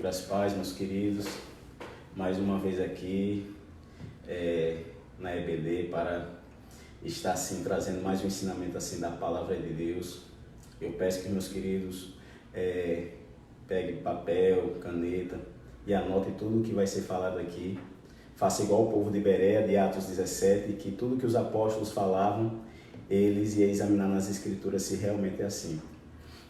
Graças a Deus, meus queridos, mais uma vez aqui na EBD para estar assim trazendo mais um ensinamento assim da palavra de Deus. Eu peço que meus queridos peguem papel, caneta e anotem tudo o que vai ser falado aqui. Faça igual o povo de Bereia, de Atos 17, que tudo que os apóstolos falavam, eles iam examinar nas escrituras se realmente é assim.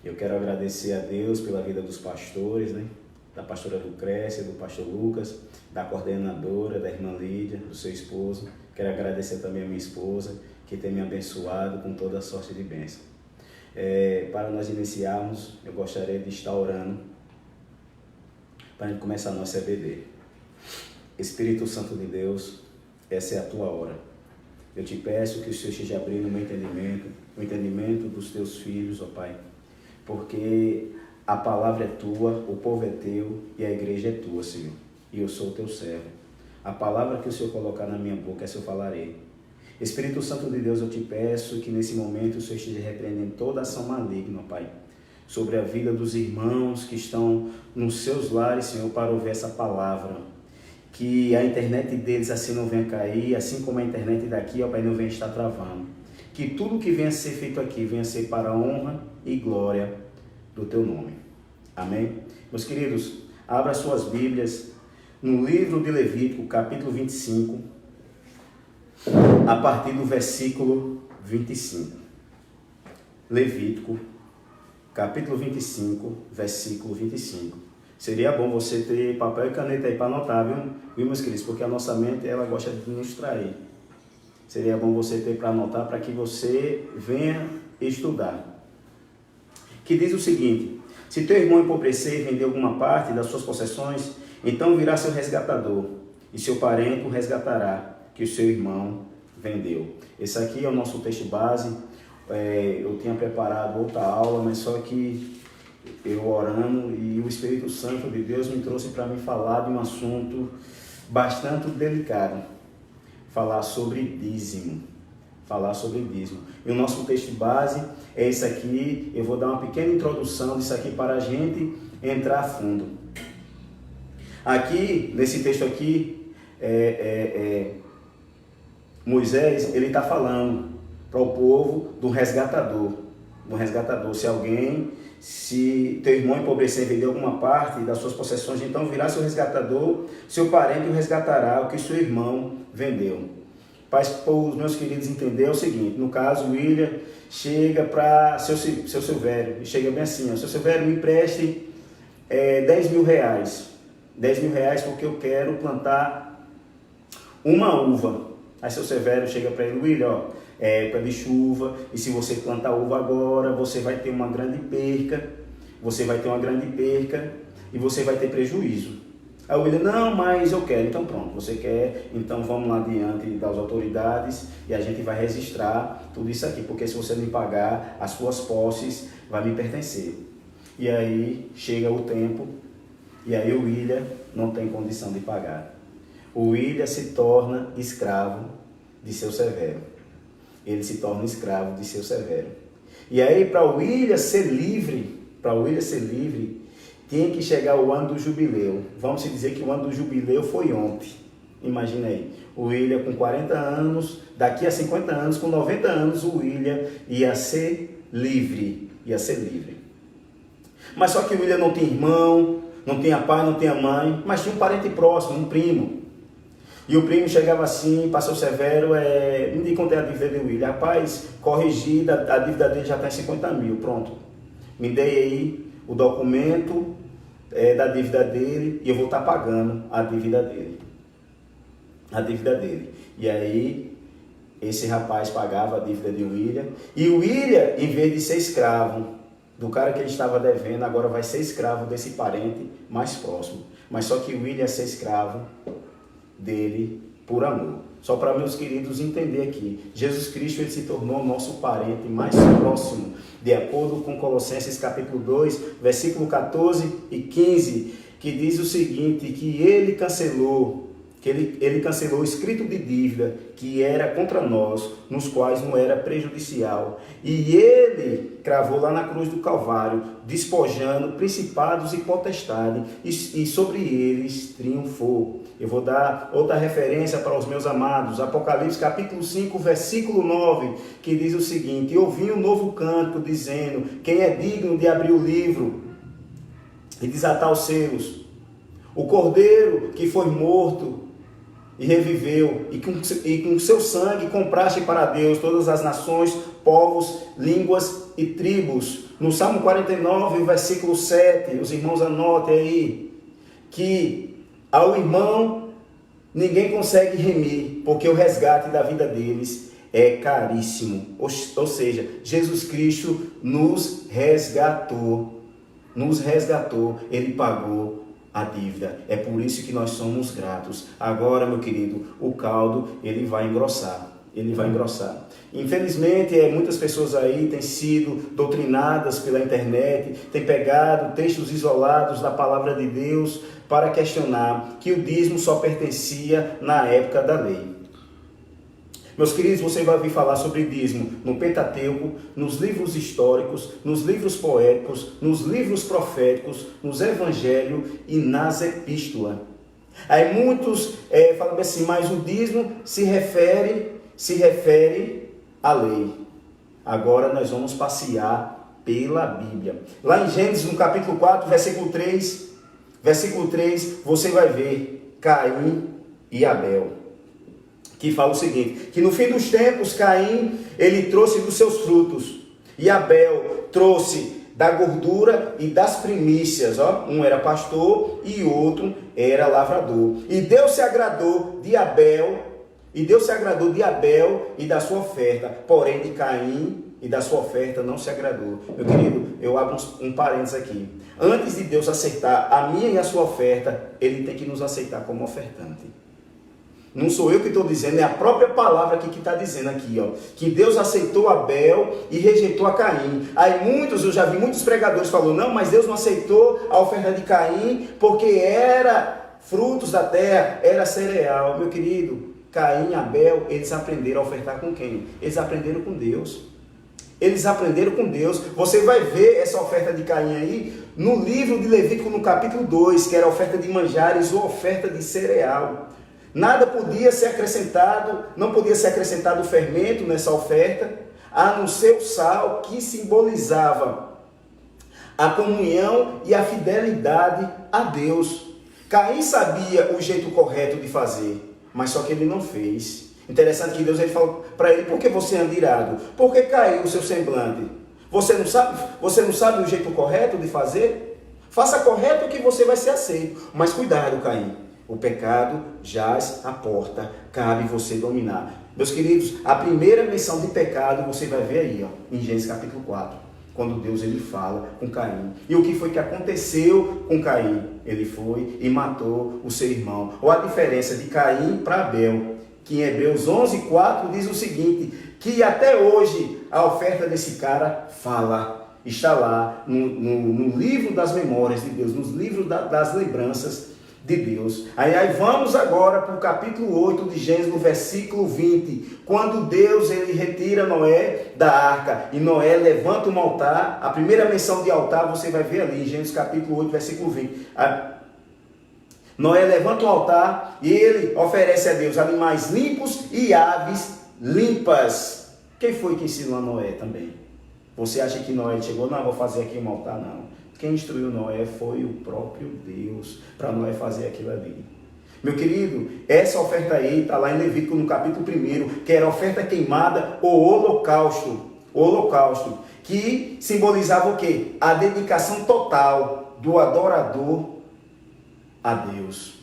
Eu quero agradecer a Deus pela vida dos pastores, né? Da pastora Lucrécia, do pastor Lucas, da coordenadora, da irmã Lídia, do seu esposo. Quero agradecer também a minha esposa, que tem me abençoado com toda a sorte de bênção. Para nós iniciarmos, eu gostaria de estar orando para a gente começar a nossa EBD. Espírito Santo de Deus, essa é a tua hora. Eu te peço que o Senhor esteja abrindo o meu entendimento, o entendimento dos teus filhos, ó Pai, porque a palavra é tua, o povo é teu e a igreja é tua, Senhor, e eu sou o teu servo. A palavra que o Senhor colocar na minha boca, essa eu falarei. Espírito Santo de Deus, eu te peço que nesse momento o Senhor esteja repreendendo toda ação maligna, ó Pai, sobre a vida dos irmãos que estão nos seus lares, Senhor, para ouvir essa palavra. Que a internet deles assim não venha cair, assim como a internet daqui, ó Pai, não venha estar travando. Que tudo que venha a ser feito aqui venha a ser para a honra e glória do teu nome. Amém? Meus queridos, abra suas Bíblias no livro de Levítico, capítulo 25, a partir do versículo 25. Levítico, capítulo 25, versículo 25. Seria bom você ter papel e caneta aí para anotar, viu, meus queridos? Porque a nossa mente, ela gosta de nos distrair. Seria bom você ter para anotar, para que você venha estudar. Que diz o seguinte: se teu irmão empobrecer e vender alguma parte das suas possessões, então virá seu resgatador, e seu parente o resgatará, que o seu irmão vendeu. Esse aqui é o nosso texto base. Eu tinha preparado outra aula, mas só que eu orando e o Espírito Santo de Deus me trouxe para me falar de um assunto bastante delicado. Falar sobre dízimo. E o nosso texto base é esse aqui. Eu vou dar uma pequena introdução disso aqui para a gente entrar a fundo. Aqui, nesse texto aqui, Moisés, ele está falando para o povo do resgatador. Se teu irmão empobrecer e vender alguma parte das suas possessões, então virá seu resgatador, seu parente o resgatará, o que seu irmão vendeu. Para os meus queridos entender é o seguinte: no caso, o William chega para seu Silvério, e chega bem assim: seu Silvério, me empreste 10 mil reais. 10 mil reais porque eu quero plantar uma uva. Aí seu Silvério chega para ele: William, é época de chuva, e se você plantar uva agora, você vai ter uma grande perca, e você vai ter prejuízo. Aí o William: não, mas eu quero. Então pronto, você quer, então vamos lá diante das autoridades e a gente vai registrar tudo isso aqui, porque se você me pagar, as suas posses vai me pertencer. E aí chega o tempo, e aí o William não tem condição de pagar. O William se torna escravo de seu Severo. Ele se torna escravo de seu Severo. E aí, para o William ser livre, tinha que chegar o ano do jubileu. Vamos dizer que o ano do jubileu foi ontem. Imagina aí, o William com 40 anos, daqui a 50 anos, com 90 anos, o William ia ser livre. Mas só que o William não tinha irmão, não tinha pai, não tinha mãe, mas tinha um parente próximo, um primo. E o primo chegava assim, passou Severo, me contei a dívida do William. Rapaz, corrigida, a dívida dele já está em 50 mil, pronto. Me dei aí o documento da dívida dele e eu vou estar pagando a dívida dele. E aí, esse rapaz pagava a dívida de William. E o William, em vez de ser escravo do cara que ele estava devendo, agora vai ser escravo desse parente mais próximo. Mas só que o William ia ser escravo dele por amor. Só para meus queridos entender aqui, Jesus Cristo, ele se tornou nosso parente mais próximo, de acordo com Colossenses capítulo 2, versículo 14 e 15, que diz o seguinte: que ele cancelou que ele cancelou o escrito de dívida que era contra nós, nos quais não era prejudicial. E ele cravou lá na cruz do Calvário, despojando principados e potestades, e sobre eles triunfou. Eu vou dar outra referência para os meus amados, Apocalipse capítulo 5, versículo 9, que diz o seguinte: e ouvi um novo cântico dizendo, quem é digno de abrir o livro e desatar os selos? O cordeiro que foi morto e reviveu, e com seu sangue compraste para Deus todas as nações, povos, línguas e tribos. No Salmo 49, versículo 7, os irmãos anotem aí, que ao irmão ninguém consegue remir, porque o resgate da vida deles é caríssimo. Ou seja, Jesus Cristo nos resgatou, ele pagou a dívida. É por isso que nós somos gratos. Agora, meu querido, o caldo ele vai engrossar. Infelizmente, muitas pessoas aí têm sido doutrinadas pela internet, têm pegado textos isolados da palavra de Deus para questionar que o dízimo só pertencia na época da lei. Meus queridos, você vai ouvir falar sobre dízimo no Pentateuco, nos livros históricos, nos livros poéticos, nos livros proféticos, nos evangelhos e nas epístolas. Aí muitos falam assim, mas o dízimo se refere à lei. Agora nós vamos passear pela Bíblia. Lá em Gênesis, no capítulo 4, versículo 3, você vai ver Caim e Abel, que fala o seguinte, que no fim dos tempos, Caim, ele trouxe dos seus frutos, e Abel trouxe da gordura e das primícias, um era pastor e outro era lavrador. E Deus se agradou de Abel, e da sua oferta, porém de Caim e da sua oferta não se agradou. Meu querido, eu abro um parênteses aqui. Antes de Deus aceitar a minha e a sua oferta, ele tem que nos aceitar como ofertante. Não sou eu que estou dizendo, é a própria palavra aqui que está dizendo aqui, que Deus aceitou Abel e rejeitou a Caim. Aí eu já vi muitos pregadores falando, não, mas Deus não aceitou a oferta de Caim porque era frutos da terra, era cereal. Meu querido, Caim e Abel, eles aprenderam a ofertar com quem? Eles aprenderam com Deus. Você vai ver essa oferta de Caim aí no livro de Levítico, no capítulo 2, que era a oferta de manjares ou oferta de cereal. Nada podia ser acrescentado, não podia ser acrescentado o fermento nessa oferta, a não ser o sal, que simbolizava a comunhão e a fidelidade a Deus. Caim sabia o jeito correto de fazer, mas só que ele não fez. Interessante que Deus ele falou para ele, por que você anda irado? Por que caiu o seu semblante? Você não sabe o jeito correto de fazer? Faça correto que você vai ser aceito. Mas cuidado, Caim. O pecado jaz à porta, cabe você dominar. Meus queridos, a primeira menção de pecado você vai ver aí, em Gênesis capítulo 4, quando Deus ele fala com Caim. E o que foi que aconteceu com Caim? Ele foi e matou o seu irmão. Ou a diferença de Caim para Abel, que em Hebreus 11:4 diz o seguinte, que até hoje a oferta desse cara fala, está lá no livro das memórias de Deus, nos livros das lembranças de Deus. Aí vamos agora para o capítulo 8 de Gênesis, no versículo 20, quando Deus ele retira Noé da arca, e Noé levanta um altar. A primeira menção de altar você vai ver ali, em Gênesis capítulo 8, versículo 20. Noé levanta um altar e ele oferece a Deus animais limpos e aves limpas. Quem foi que ensinou a Noé também? Você acha que Noé chegou, não, vou fazer aqui um altar? Não. Quem instruiu Noé foi o próprio Deus para Noé fazer aquilo ali. Meu querido, essa oferta aí está lá em Levítico no capítulo 1, que era a oferta queimada, o holocausto, que simbolizava o quê? A dedicação total do adorador a Deus.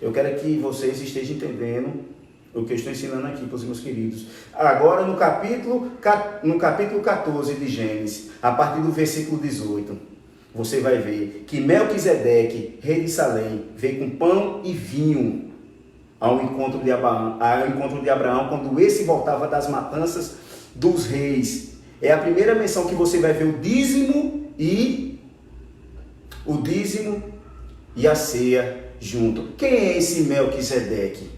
Eu quero que vocês estejam entendendo o que eu estou ensinando aqui para os meus queridos. Agora no capítulo 14 de Gênesis, a partir do versículo 18, você vai ver que Melquisedeque, rei de Salém, veio com pão e vinho ao encontro de Abraão, quando esse voltava das matanças dos reis. É a primeira menção que você vai ver o dízimo e a ceia junto. Quem é esse Melquisedeque?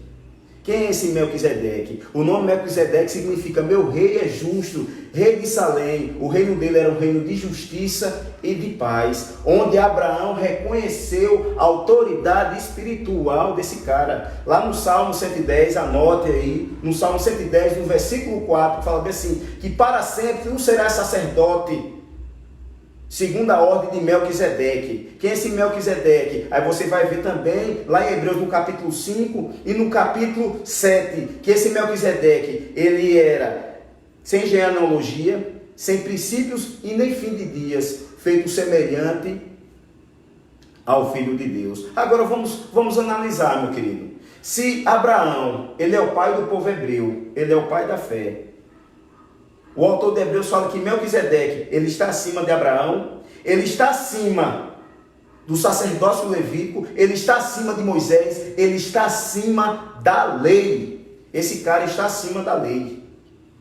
Quem é esse Melquisedeque? O nome Melquisedeque significa meu rei é justo, rei de Salém. O reino dele era um reino de justiça e de paz, onde Abraão reconheceu a autoridade espiritual desse cara. Lá no Salmo 110, anote aí, no Salmo 110, no versículo 4, fala bem assim, que para sempre tu serás sacerdote, segundo a ordem de Melquisedeque. Quem é esse Melquisedeque? Aí você vai ver também, lá em Hebreus, no capítulo 5 e no capítulo 7, que esse Melquisedeque, ele era sem genealogia, sem princípios e nem fim de dias, feito semelhante ao Filho de Deus. Agora vamos analisar, meu querido. Se Abraão, ele é o pai do povo hebreu, ele é o pai da fé, o autor de Hebreus fala que Melquisedeque, ele está acima de Abraão, ele está acima do sacerdócio levítico, ele está acima de Moisés, ele está acima da lei. Esse cara está acima da lei.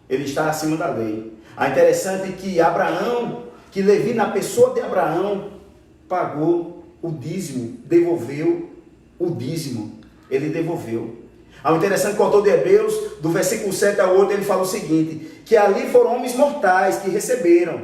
Ele está acima da lei. A interessante é que Abraão, que Levi, na pessoa de Abraão, pagou o dízimo, devolveu o dízimo. Ele devolveu. O interessante que o autor de Hebreus, do versículo 7 ao 8, ele fala o seguinte, que ali foram homens mortais que receberam,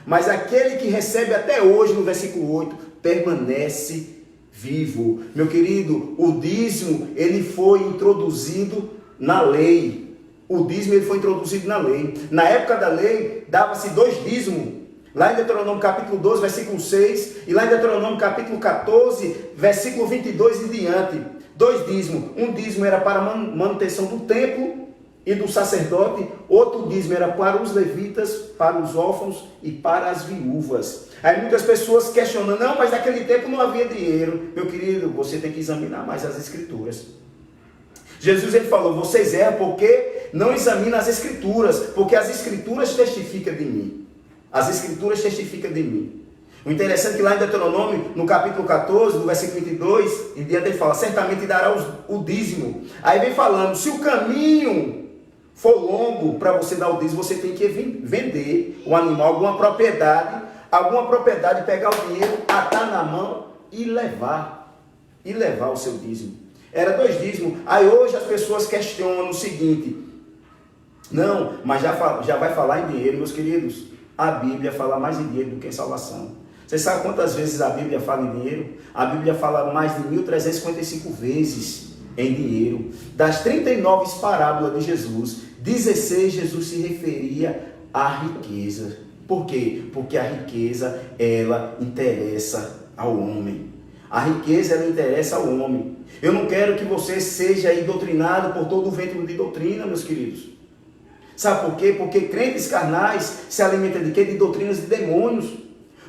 mas aquele que recebe até hoje, no versículo 8, permanece vivo. Meu querido, o dízimo, ele foi introduzido na lei. O dízimo, ele foi introduzido na lei. Na época da lei, dava-se 2 dízimos. Lá em Deuteronômio capítulo 12, versículo 6, e lá em Deuteronômio capítulo 14, versículo 22 e diante. 2 dízimos. Um dízimo era para a manutenção do templo e do sacerdote. Outro dízimo era para os levitas, para os órfãos e para as viúvas. Aí muitas pessoas questionam, não, mas naquele tempo não havia dinheiro. Meu querido, você tem que examinar mais as escrituras. Jesus, ele falou, vocês erram porque não examinam as escrituras, porque as escrituras testificam de mim. As escrituras testificam de mim. O interessante é que lá em Deuteronômio, no capítulo 14, no versículo 22, em diante ele fala, certamente dará o dízimo. Aí vem falando, se o caminho for longo para você dar o dízimo, você tem que vender o animal, alguma propriedade, pegar o dinheiro, atar na mão e levar o seu dízimo. Era 2 dízimos. Aí hoje as pessoas questionam o seguinte, não, mas já vai falar em dinheiro, meus queridos. A Bíblia fala mais em dinheiro do que em salvação. Você sabe quantas vezes a Bíblia fala em dinheiro? A Bíblia fala mais de 1.355 vezes em dinheiro. Das 39 parábolas de Jesus, 16 Jesus se referia à riqueza. Por quê? Porque a riqueza, ela interessa ao homem. A riqueza, ela interessa ao homem. Eu não quero que você seja aí doutrinado por todo o vento de doutrina, meus queridos. Sabe por quê? Porque crentes carnais se alimentam de quê? De doutrinas de demônios.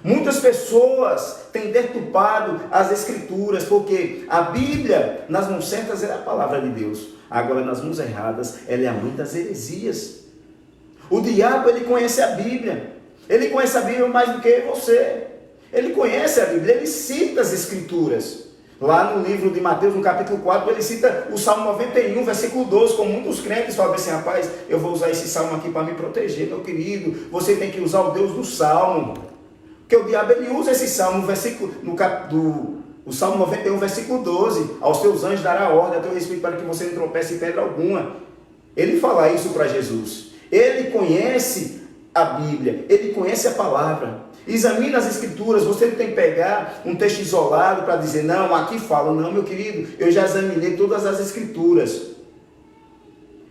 Muitas pessoas têm deturpado as escrituras, porque a Bíblia, nas mãos certas, é a palavra de Deus. Agora, nas mãos erradas, ela é a mãe das heresias. O diabo, ele conhece a Bíblia. Ele conhece a Bíblia mais do que você. Ele conhece a Bíblia, ele cita as escrituras. Lá no livro de Mateus, no capítulo 4, ele cita o Salmo 91, versículo 12, como muitos crentes falam assim, rapaz, eu vou usar esse Salmo aqui para me proteger, meu querido. Você tem que usar o Deus do Salmo. Porque o diabo, ele usa esse Salmo, o Salmo 91, versículo 12. Aos teus anjos dará ordem a teu respeito para que você não tropece em pedra alguma. Ele fala isso para Jesus. Ele conhece a Bíblia, ele conhece a palavra. Examina as escrituras. Você não tem que pegar um texto isolado para dizer, não, aqui fala. Não, meu querido, eu já examinei todas as escrituras.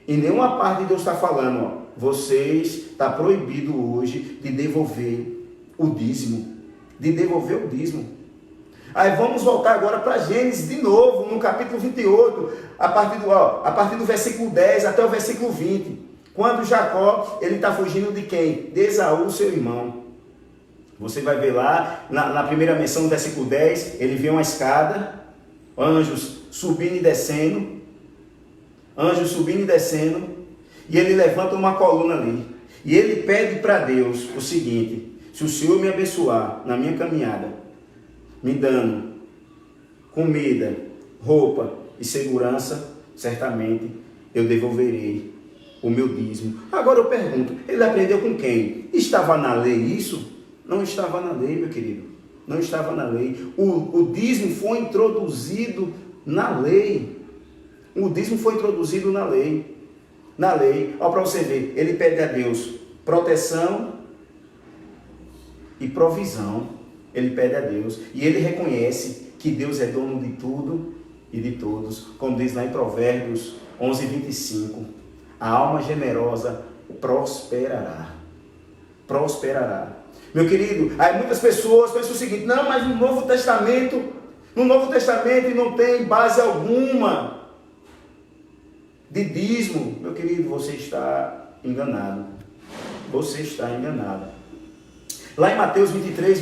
E nenhuma parte de Deus está falando, ó, vocês está proibido hoje de devolver o dízimo. De devolver o dízimo. Aí vamos voltar agora para Gênesis de novo, no capítulo 28, a partir do versículo 10 até o versículo 20. Quando Jacó, ele está fugindo de quem? De Esaú, seu irmão. Você vai ver lá, na primeira menção, no versículo 10, ele vê uma escada, anjos subindo e descendo, e ele levanta uma coluna ali. E ele pede para Deus o seguinte, se o Senhor me abençoar na minha caminhada, me dando comida, roupa e segurança, certamente eu devolverei o meu dízimo. Agora eu pergunto, ele aprendeu com quem? Estava na lei isso? Não estava na lei, meu querido. Não estava na lei. O dízimo foi introduzido na lei. O dízimo foi introduzido na lei. Na lei. Olha para você ver. Ele pede a Deus proteção e provisão. Ele pede a Deus. E ele reconhece que Deus é dono de tudo e de todos. Como diz lá em Provérbios 11:25. A alma generosa prosperará. Prosperará. Meu querido, aí muitas pessoas pensam o seguinte: não, mas no Novo Testamento não tem base alguma de dízimo. Meu querido, você está enganado. Você está enganado. Lá em Mateus 23,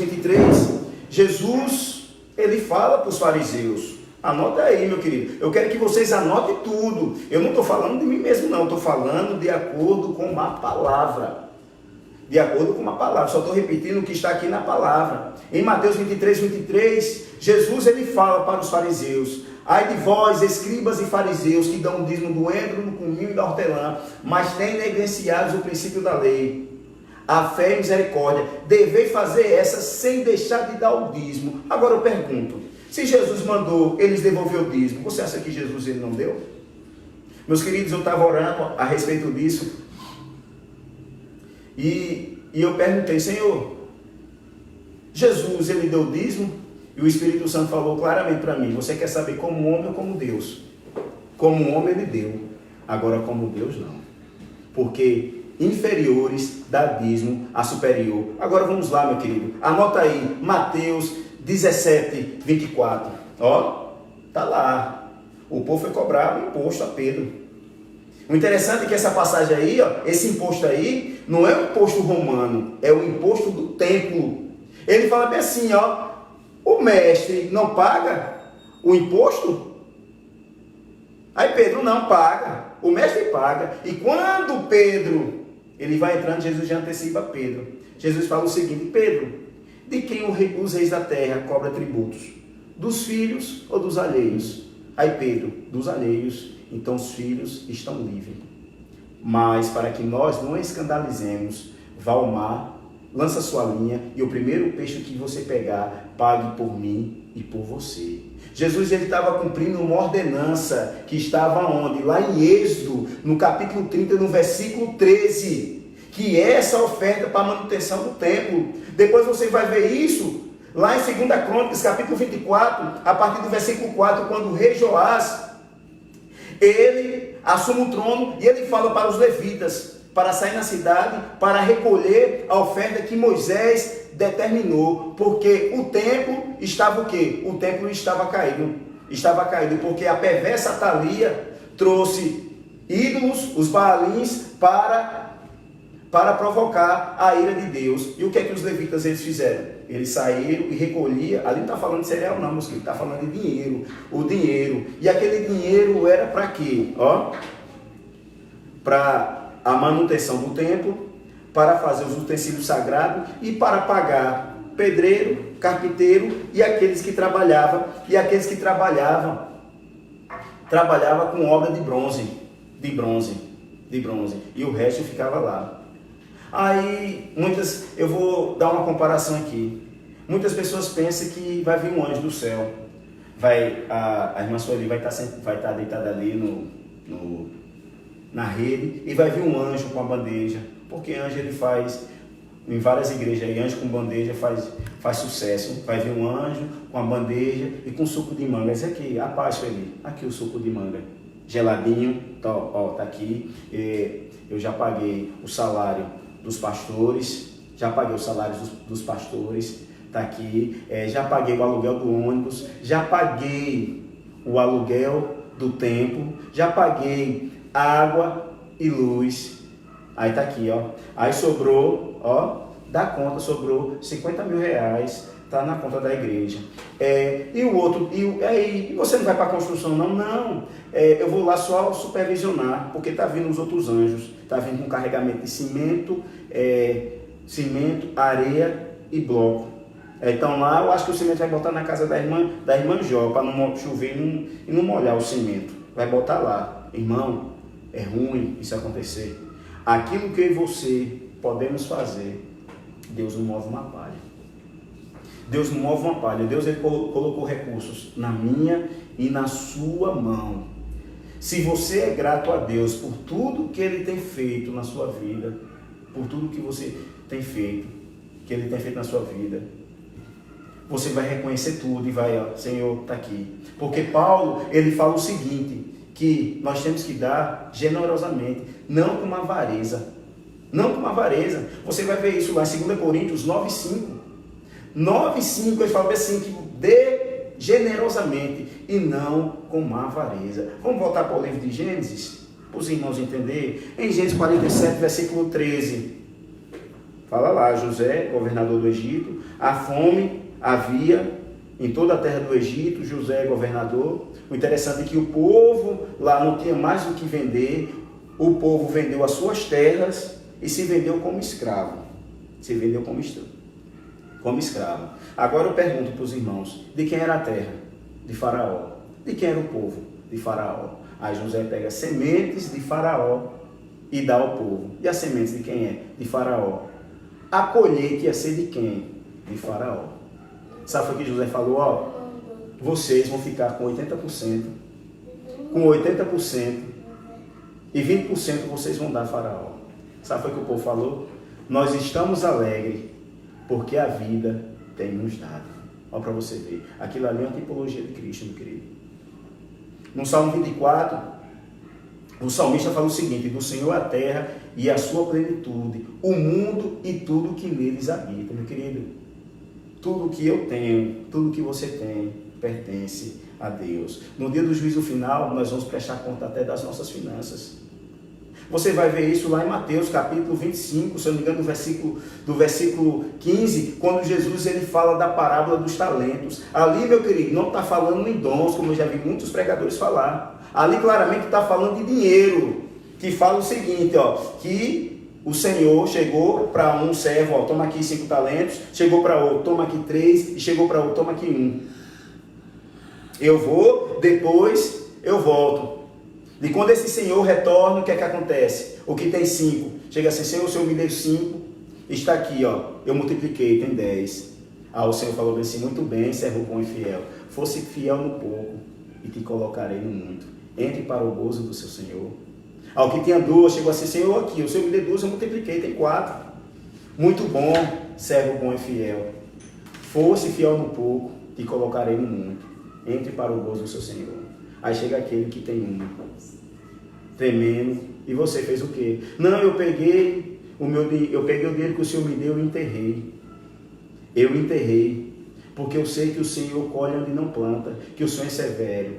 Jesus, ele fala para os fariseus. Anota aí, meu querido. Eu quero que vocês anotem tudo. Eu não estou falando de mim mesmo, não. Estou falando de acordo com uma palavra. De acordo com uma palavra. Só estou repetindo o que está aqui na palavra. Em Mateus 23, Jesus, ele fala para os fariseus: ai de vós, escribas e fariseus, que dão o dízimo do endro, do cominho e da hortelã, mas têm negligenciado o princípio da lei, a fé e a misericórdia. Deveis fazer essa sem deixar de dar o dízimo. Agora eu pergunto: se Jesus mandou eles devolver o dízimo, você acha que Jesus ele não deu? Meus queridos, eu estava orando a respeito disso. E eu perguntei: Senhor, Jesus ele deu o dízimo? E o Espírito Santo falou claramente para mim: você quer saber como homem ou como Deus? Como homem ele deu, agora como Deus não. Porque inferiores dá dízimo a superior. Agora vamos lá, meu querido. Anota aí, Mateus 17:24. Ó, tá lá. O povo foi cobrar o imposto a Pedro. O interessante é que essa passagem aí, ó, esse imposto aí, não é o imposto romano, é o imposto do templo. Ele fala bem assim, ó: o mestre não paga o imposto? Aí Pedro não paga, o mestre paga. E quando Pedro, ele vai entrando, Jesus já antecipa Pedro. Jesus fala o seguinte: Pedro, de quem os reis da terra cobram tributos? Dos filhos ou dos alheios? Aí Pedro: dos alheios. Então os filhos estão livres. Mas para que nós não escandalizemos, vá ao mar, lança sua linha, e o primeiro peixe que você pegar, pague por mim e por você. Jesus ele estava cumprindo uma ordenança que estava onde? Lá em Êxodo, no capítulo 30, no versículo 13, que é essa oferta para a manutenção do templo. Depois você vai ver isso lá em 2 Crônicas, capítulo 24, a partir do versículo 4, quando o rei Joás ele assume o trono e ele fala para os levitas para sair na cidade, para recolher a oferta que Moisés determinou, porque o templo estava o quê? O templo estava caído, porque a perversa Atalia trouxe ídolos, os Baalins, para provocar a ira de Deus. E o que é que os levitas eles fizeram? Eles saíram e recolhiam. Ali não está falando de cereal não, meus queridos, está falando de dinheiro. O dinheiro. E aquele dinheiro era para quê? Para a manutenção do templo, para fazer os utensílios sagrados e para pagar pedreiro, carpinteiro e aqueles que trabalhavam. E aqueles que trabalhavam com obra de bronze. E o resto ficava lá. Aí, eu vou dar uma comparação aqui. Muitas pessoas pensam que vai vir um anjo do céu. A irmã Sueli vai estar deitada ali na rede, e vai vir um anjo com a bandeja. Porque anjo ele faz, em várias igrejas aí, anjo com bandeja faz sucesso. Vai vir um anjo com a bandeja e com suco de manga. Esse aqui, a paz, Sueli. Aqui o suco de manga. Geladinho, tá aqui. Eu já paguei o salário dos pastores, tá aqui, já paguei o aluguel do ônibus, já paguei o aluguel do templo, já paguei água e luz. Aí tá aqui, ó. Aí sobrou, da conta sobrou 50 mil reais, tá na conta da igreja. E o outro, e você não vai para a construção não? Não, eu vou lá só supervisionar, porque tá vindo os outros anjos, tá vindo com carregamento de cimento, areia e bloco. Então lá eu acho que o cimento vai botar na casa da irmã Jó, para não chover e não molhar o cimento. Vai botar lá. Irmão, é ruim isso acontecer. Aquilo que eu e você podemos fazer, Deus não move uma palha. Deus não move uma palha. Deus ele colocou recursos na minha e na sua mão. Se você é grato a Deus por tudo que Ele tem feito na sua vida, por tudo que você tem feito, que Ele tem feito na sua vida, você vai reconhecer tudo e vai, ó, Senhor, está aqui. Porque Paulo, ele fala o seguinte, que nós temos que dar generosamente, não com uma avareza. Não com uma avareza. Você vai ver isso lá em 2 Coríntios 9,5. 9,5 ele fala assim, que dê generosamente e não com má avareza. Vamos voltar para o livro de Gênesis, para os irmãos entenderem. Em Gênesis 47, versículo 13. Fala lá, José, governador do Egito, a fome havia em toda a terra do Egito, José é governador. O interessante é que o povo lá não tinha mais o que vender, o povo vendeu as suas terras e se vendeu como escravo. Se vendeu como escravo. Agora eu pergunto para os irmãos, de quem era a terra? De Faraó. De quem era o povo? De Faraó. Aí José pega sementes de Faraó e dá ao povo. E as sementes de quem é? De Faraó. A colheita ia ser de quem? De Faraó. Sabe o que José falou? Ó, vocês vão ficar com 80%, com 80% e 20% vocês vão dar a Faraó. Sabe o que o povo falou? Nós estamos alegres porque a vida tem nos dado. Olha para você ver. Aquilo ali é uma tipologia de Cristo, meu querido. No Salmo 24, o salmista fala o seguinte: do Senhor a terra e a sua plenitude, o mundo e tudo que neles habita. Meu querido, tudo que eu tenho, tudo que você tem, pertence a Deus. No dia do juízo final, nós vamos prestar conta até das nossas finanças. Você vai ver isso lá em Mateus capítulo 25, se eu não me engano, do versículo 15, quando Jesus ele fala da parábola dos talentos. Ali, meu querido, não está falando em dons, como eu já vi muitos pregadores falar. Ali claramente está falando de dinheiro, que fala o seguinte, ó, que o Senhor chegou para um servo, ó, toma aqui 5 talentos, chegou para outro, toma aqui 3, e chegou para outro, toma aqui 1. Eu vou, depois eu volto. E quando esse senhor retorna, o que é que acontece? O que tem 5, chega assim, Senhor, o Senhor me deu 5, está aqui, ó, eu multipliquei, tem 10. Ah, o Senhor falou assim, muito bem, servo bom e fiel. Fosse fiel no pouco e te colocarei no muito. Entre para o gozo do seu Senhor. Ao que tinha 2, chegou assim, Senhor, aqui, o Senhor me deu 2, eu multipliquei, tem 4. Muito bom, servo bom e fiel. Fosse fiel no pouco, te colocarei no muito. Entre para o gozo do seu Senhor. Aí chega aquele que tem 1, tremendo, e você fez o quê? Não, eu peguei o dinheiro que o Senhor me deu e enterrei. Eu enterrei, porque eu sei que o Senhor colhe onde não planta, que o Senhor é severo,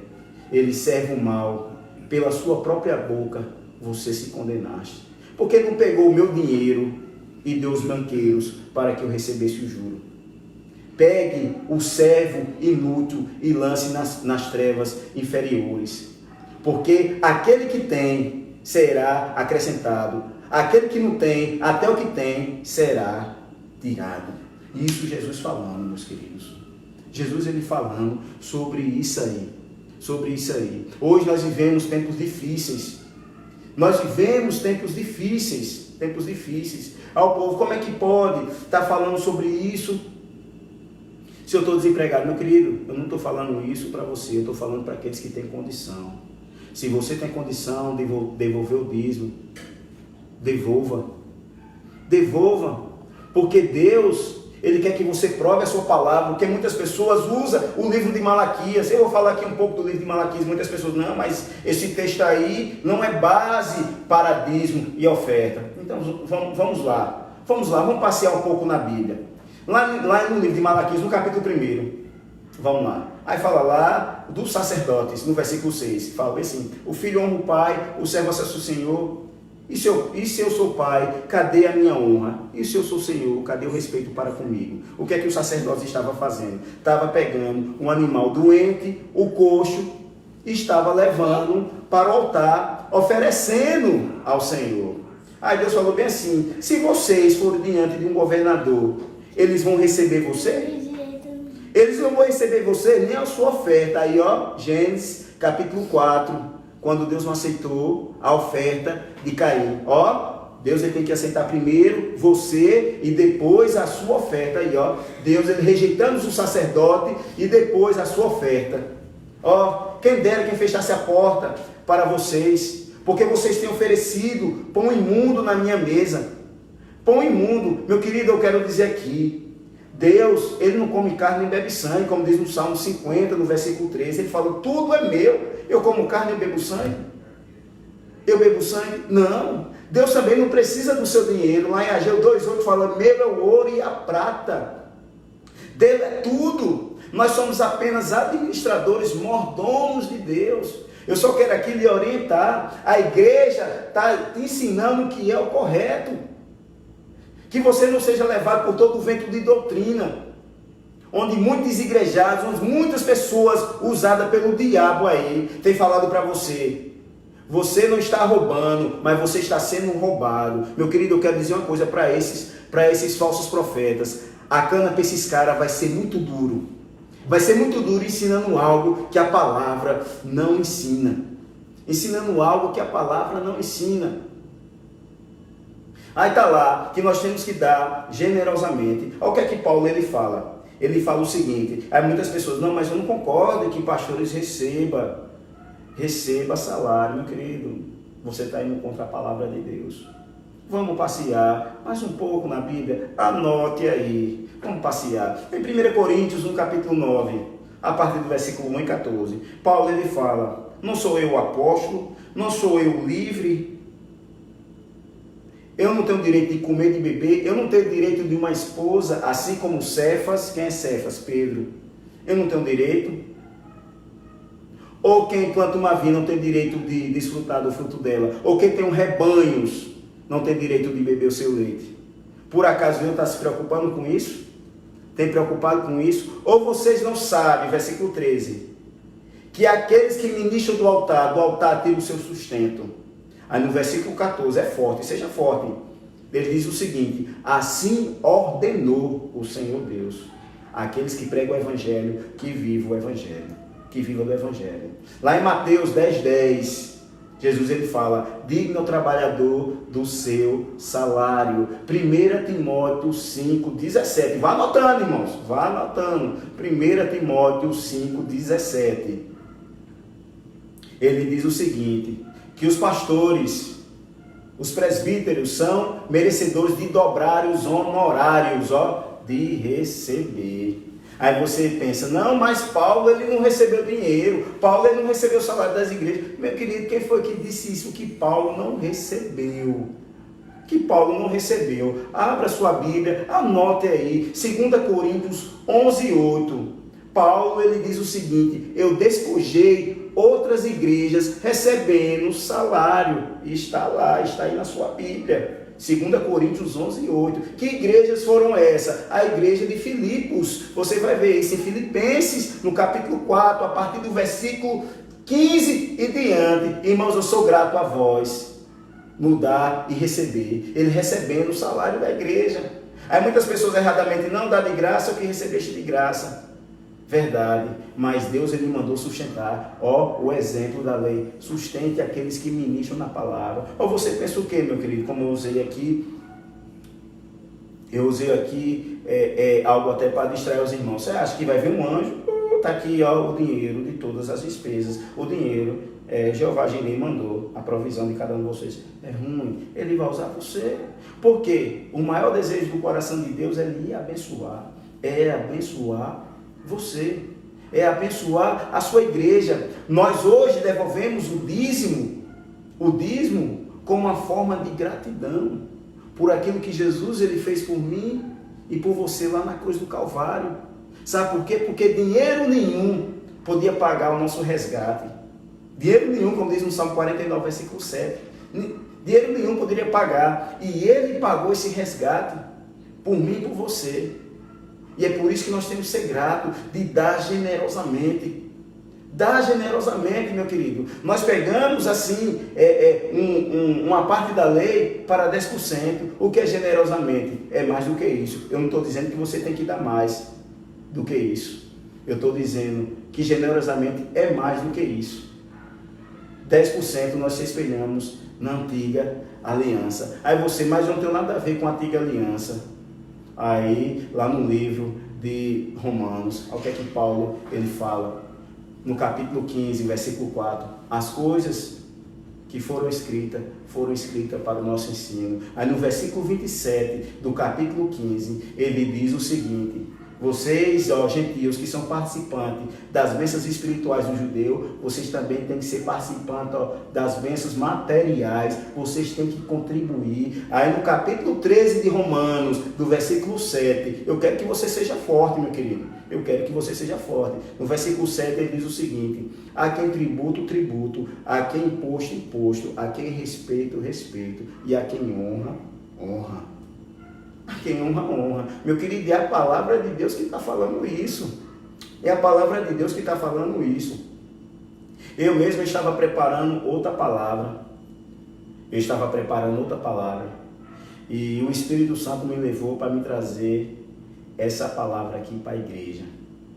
Ele serve o mal, pela sua própria boca você se condenaste. Porque não pegou o meu dinheiro e deu os banqueiros para que eu recebesse o juro. Pegue o servo inútil e lance nas trevas inferiores. Porque aquele que tem será acrescentado. Aquele que não tem, até o que tem, será tirado. Isso Jesus falando, meus queridos. Jesus ele falando sobre isso aí. Sobre isso aí. Hoje nós vivemos tempos difíceis. Nós vivemos tempos difíceis. Tempos difíceis. Ao povo, como é que pode estar falando sobre isso? Se eu estou desempregado, meu querido, eu não estou falando isso para você, eu estou falando para aqueles que têm condição. Se você tem condição de devolver o dízimo, devolva. Devolva. Porque Deus, Ele quer que você prove a sua palavra, porque muitas pessoas usam o livro de Malaquias. Eu vou falar aqui um pouco do livro de Malaquias. Muitas pessoas, não, mas esse texto aí não é base para dízimo e oferta. Então vamos lá. Vamos passear um pouco na Bíblia. Lá no livro de Malaquias, no capítulo 1, vamos lá. Aí fala lá dos sacerdotes, no versículo 6, fala assim, o filho honra o pai, o servo acessa o Senhor, e se eu sou pai, cadê a minha honra? E se eu sou Senhor, cadê o respeito para comigo? O que é que o sacerdote estava fazendo? Estava pegando um animal doente, o coxo, e estava levando para o altar, oferecendo ao Senhor. Aí Deus falou bem assim, se vocês forem diante de um governador, eles vão receber você? Eles não vão receber você nem a sua oferta. Aí, ó, Gênesis capítulo 4, quando Deus não aceitou a oferta de Caim. Ó, Deus ele tem que aceitar primeiro você e depois a sua oferta. Aí, ó, Deus ele rejeitando o sacerdote e depois a sua oferta. Ó, quem dera quem fechasse a porta para vocês, porque vocês têm oferecido pão imundo na minha mesa. Pão imundo, meu querido, eu quero dizer aqui, Deus, ele não come carne nem bebe sangue, como diz no Salmo 50, no versículo 13, ele fala, tudo é meu, eu como carne e bebo sangue? Eu bebo sangue? Não, Deus também não precisa do seu dinheiro. Lá em Ageu 2,8 fala, meu é o ouro e a prata, dele é tudo, nós somos apenas administradores, mordomos de Deus. Eu só quero aqui lhe orientar, a igreja está te ensinando o que é o correto, que você não seja levado por todo o vento de doutrina, onde muitos desigrejados, onde muitas pessoas usadas pelo diabo aí, tem falado para você, você não está roubando, mas você está sendo roubado. Meu querido, eu quero dizer uma coisa para esses falsos profetas, a cana para esses caras vai ser muito duro, ensinando algo que a palavra não ensina, ensinando algo que a palavra não ensina. Aí está lá, que nós temos que dar generosamente. Olha o que é que Paulo ele fala. Ele fala o seguinte, aí muitas pessoas, não, mas eu não concordo que pastores receba salário. Meu querido, você está indo contra a palavra de Deus. Vamos passear mais um pouco na Bíblia, anote aí, vamos passear. Em 1 Coríntios, no capítulo 9, a partir do versículo 1 e 14, Paulo ele fala, não sou eu o apóstolo, não sou eu o livre, eu não tenho direito de comer e de beber, eu não tenho direito de uma esposa, assim como Cefas. Quem é Cefas? Pedro. Eu não tenho direito. Ou quem planta uma vinha não tem direito de desfrutar do fruto dela. Ou quem tem rebanhos não tem direito de beber o seu leite. Por acaso Deus está se preocupando com isso? Tem preocupado com isso? Ou vocês não sabem, versículo 13, que aqueles que ministram do altar tiram o seu sustento. Aí no versículo 14, é forte, seja forte. Ele diz o seguinte, assim ordenou o Senhor Deus, aqueles que pregam o Evangelho, que vivam o Evangelho, que vivam do Evangelho. Lá em Mateus 10:10, Jesus ele fala, digno ao trabalhador do seu salário. 1 Timóteo 5:17, vá anotando, irmãos, vá anotando. 1 Timóteo 5:17, ele diz o seguinte, que os pastores, os presbíteros são merecedores de dobrar os honorários, de receber. Aí você pensa, não, mas Paulo ele não recebeu dinheiro, Paulo ele não recebeu o salário das igrejas. Meu querido, quem foi que disse isso? Que Paulo não recebeu. Que Paulo não recebeu. Abra sua Bíblia, anote aí, 2 Coríntios 11:8. Paulo ele diz o seguinte, eu despojei outras igrejas recebendo salário. Está lá, está aí na sua Bíblia. 2 Coríntios 11:8. Que igrejas foram essas? A igreja de Filipos. Você vai ver isso em Filipenses, no capítulo 4, a partir do versículo 15 e diante. Irmãos, eu sou grato a vós no dar e receber. Ele recebendo o salário da igreja. Aí muitas pessoas erradamente, não dá de graça o que recebeste de graça. Verdade, mas Deus ele mandou sustentar, o exemplo da lei, sustente aqueles que ministram na palavra. Ou você pensa o que, meu querido, como eu usei aqui algo até para distrair os irmãos. Você acha que vai vir um anjo, está aqui o dinheiro de todas as despesas, o dinheiro, Jeová Jireh mandou, a provisão de cada um de vocês é ruim, ele vai usar você, porque o maior desejo do coração de Deus é lhe abençoar, você, é abençoar a sua igreja. Nós hoje devolvemos o dízimo como uma forma de gratidão por aquilo que Jesus ele fez por mim e por você lá na cruz do Calvário. Sabe por quê? Porque dinheiro nenhum podia pagar o nosso resgate. Dinheiro nenhum, como diz no Salmo 49, versículo 7. Dinheiro nenhum poderia pagar. E ele pagou esse resgate por mim e por você. E é por isso que nós temos que ser gratos, de dar generosamente. Dar generosamente, meu querido. Nós pegamos assim, uma parte da lei para 10%. O que é generosamente? É mais do que isso. Eu não estou dizendo que você tem que dar mais do que isso. Eu estou dizendo que generosamente é mais do que isso. 10% nós se espelhamos na antiga aliança. Aí você, mas não tem nada a ver com a antiga aliança. Aí, lá no livro de Romanos, o que é que Paulo ele fala? No capítulo 15, versículo 4, as coisas que foram escritas para o nosso ensino. Aí no versículo 27 do capítulo 15, ele diz o seguinte: vocês, ó gentios, que são participantes das bênçãos espirituais do judeu, vocês também têm que ser participantes, ó, das bênçãos materiais, vocês têm que contribuir. Aí no capítulo 13 de Romanos, do versículo 7, eu quero que você seja forte, meu querido, eu quero que você seja forte. No versículo 7 ele diz o seguinte: a quem tributo, tributo, a quem imposto, imposto, a quem respeito, respeito, e a quem honra, honra. Quem honra, honra. Meu querido, é a palavra de Deus que está falando isso. É a palavra de Deus que está falando isso. Eu mesmo estava preparando outra palavra. E o Espírito Santo me levou para me trazer essa palavra aqui para a igreja.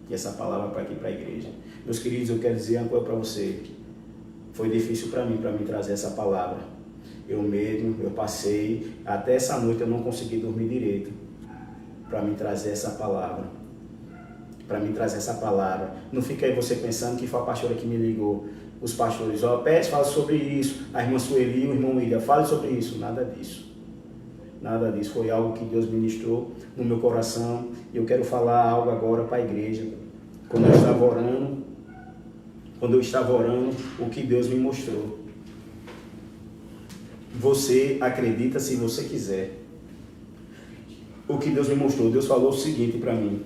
E essa palavra para aqui para a igreja. Meus queridos, eu quero dizer uma coisa para você. Foi difícil para mim trazer essa palavra. Eu passei, até essa noite eu não consegui dormir direito, para me trazer essa palavra. Não fica aí você pensando que foi a pastora que me ligou. Os pastores, Pérez, fala sobre isso. A irmã Sueli, o irmão William, fale sobre isso. Nada disso. Foi algo que Deus ministrou no meu coração. E eu quero falar algo agora para a igreja. Quando eu estava orando, o que Deus me mostrou. Você acredita se você quiser. O que Deus me mostrou, Deus falou o seguinte para mim.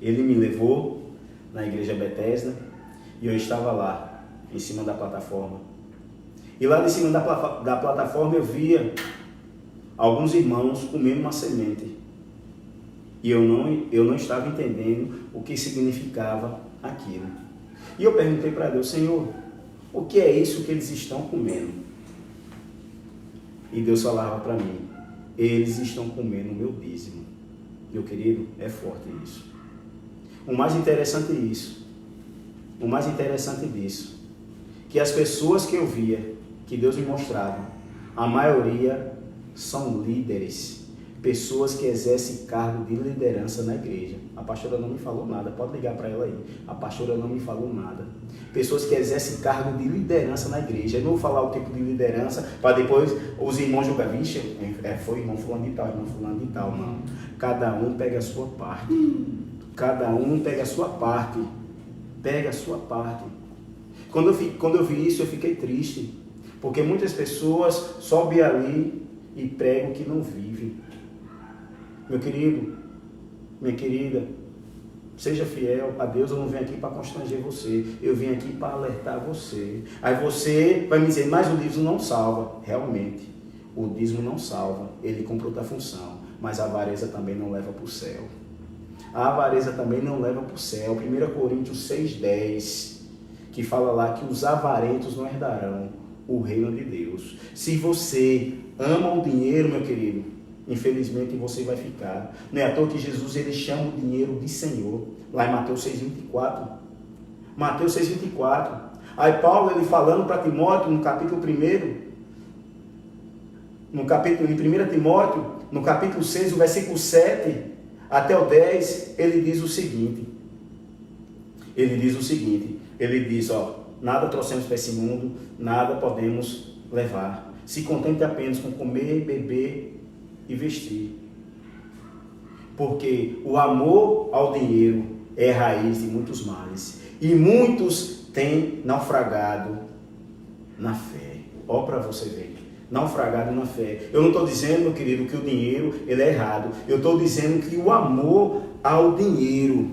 Ele me levou na igreja Bethesda e eu estava lá, em cima da plataforma. E lá de cima da plataforma eu via alguns irmãos comendo uma semente. E eu não estava entendendo o que significava aquilo. E eu perguntei para Deus: Senhor, o que é isso que eles estão comendo? E Deus falava para mim: eles estão comendo o meu dízimo. Meu querido, é forte isso. O mais interessante disso, que as pessoas que eu via, que Deus me mostrava, a maioria são líderes, pessoas que exercem cargo de liderança na igreja. A pastora não me falou nada, pode ligar para ela aí. A pastora não me falou nada. Pessoas que exercem cargo de liderança na igreja. Eu não vou falar o tipo de liderança, para depois os irmãos julgarem: vixe, foi irmão fulano de tal, não. Cada um pega a sua parte. Pega a sua parte. Quando eu vi isso, eu fiquei triste. Porque muitas pessoas sobem ali e pregam que não vivem. Meu querido, minha querida, seja fiel a Deus. Eu não venho aqui para constranger você, eu vim aqui para alertar você. Aí você vai me dizer: mas o dízimo não salva. Realmente, o dízimo não salva, ele cumpre outra função, mas a avareza também não leva para o céu. 1 Coríntios 6,10, que fala lá que os avarentos não herdarão o reino de Deus. Se você ama o dinheiro, meu querido, infelizmente você vai ficar. Não é à toa que Jesus ele chama o dinheiro de Senhor, lá em Mateus 6,24. Aí Paulo ele falando para Timóteo no capítulo 1, em 1 Timóteo, no capítulo 6, o versículo 7 até o 10, ele diz o seguinte: nada trouxemos para esse mundo, nada podemos levar. Se contente apenas com comer, beber e vestir. Porque o amor ao dinheiro é raiz de muitos males. E muitos têm naufragado na fé. Ó, para você ver. Naufragado na fé. Eu não estou dizendo, meu querido, que o dinheiro ele é errado. Eu estou dizendo que o amor ao dinheiro,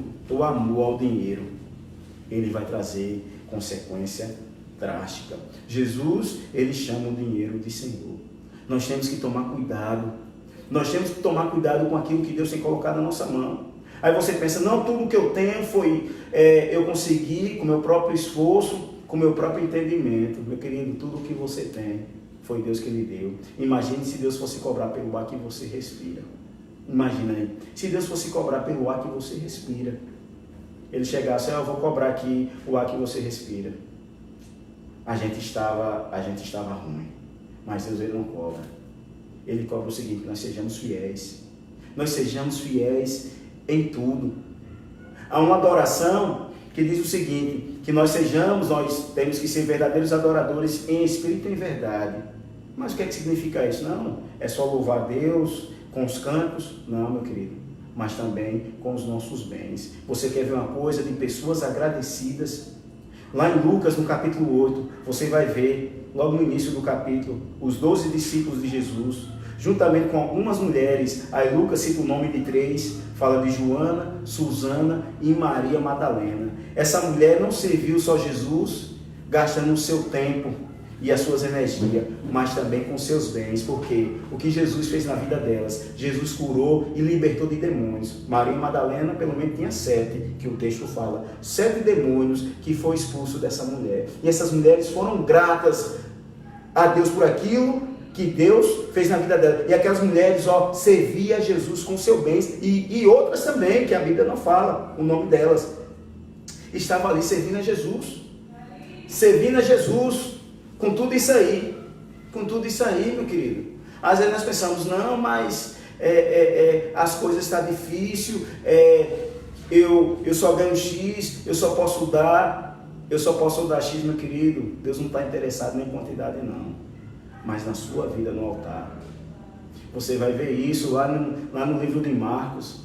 ele vai trazer consequência drástica. Jesus, ele chama o dinheiro de Senhor. Nós temos que tomar cuidado. Com aquilo que Deus tem colocado na nossa mão. Aí você pensa: não, tudo que eu tenho foi, eu consegui com meu próprio esforço, com meu próprio entendimento. Meu querido, tudo que você tem foi Deus que lhe deu. Imagine se Deus fosse cobrar pelo ar que você respira. Imagina aí, se Deus fosse cobrar pelo ar que você respira. Ele chegasse: eu vou cobrar aqui o ar que você respira. a gente estava ruim. Mas Deus, Ele não cobra. Ele cobra o seguinte: nós sejamos fiéis. Nós sejamos fiéis em tudo. Há uma adoração que diz o seguinte, que nós temos que ser verdadeiros adoradores em espírito e em verdade. Mas o que é que significa isso? Não, é só louvar a Deus com os cantos? Não, meu querido, mas também com os nossos bens. Você quer ver uma coisa de pessoas agradecidas? Lá em Lucas, no capítulo 8, você vai ver, logo no início do capítulo, os 12 discípulos de Jesus, juntamente com algumas mulheres. Aí Lucas cita o nome de 3, fala de Joana, Susana e Maria Madalena. Essa mulher não serviu só Jesus, gastando o seu tempo e as suas energias, mas também com seus bens, porque o que Jesus fez na vida delas, Jesus curou e libertou de demônios. Maria Madalena, pelo menos, tinha 7, que o texto fala, 7 demônios que foi expulso dessa mulher. E essas mulheres foram gratas a Deus por aquilo que Deus fez na vida dela. E aquelas mulheres, serviam a Jesus com seus bens, e outras também, que a Bíblia não fala o nome delas, estavam ali servindo a Jesus, com tudo isso aí, meu querido. Às vezes nós pensamos, não, mas as coisas estão difíceis, eu só ganho X, eu só posso dar X, meu querido. Deus não está interessado nem em quantidade, não, mas na sua vida no altar. Você vai ver isso lá no livro de Marcos,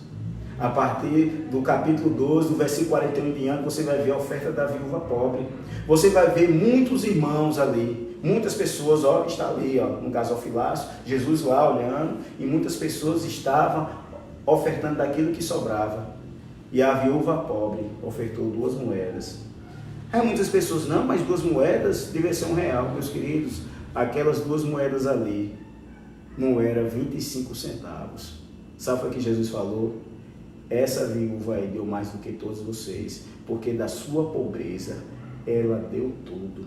a partir do capítulo 12, do versículo 41 em diante, você vai ver a oferta da viúva pobre. Você vai ver muitos irmãos ali, muitas pessoas, está ali, no gasofilácio, Jesus lá olhando, e muitas pessoas estavam ofertando daquilo que sobrava. E a viúva pobre ofertou 2 moedas. Aí muitas pessoas, não, mas 2 moedas devia ser R$1, meus queridos. Aquelas 2 moedas ali não era 25 centavos. Sabe o que Jesus falou? Essa viúva aí deu mais do que todos vocês, porque da sua pobreza ela deu tudo.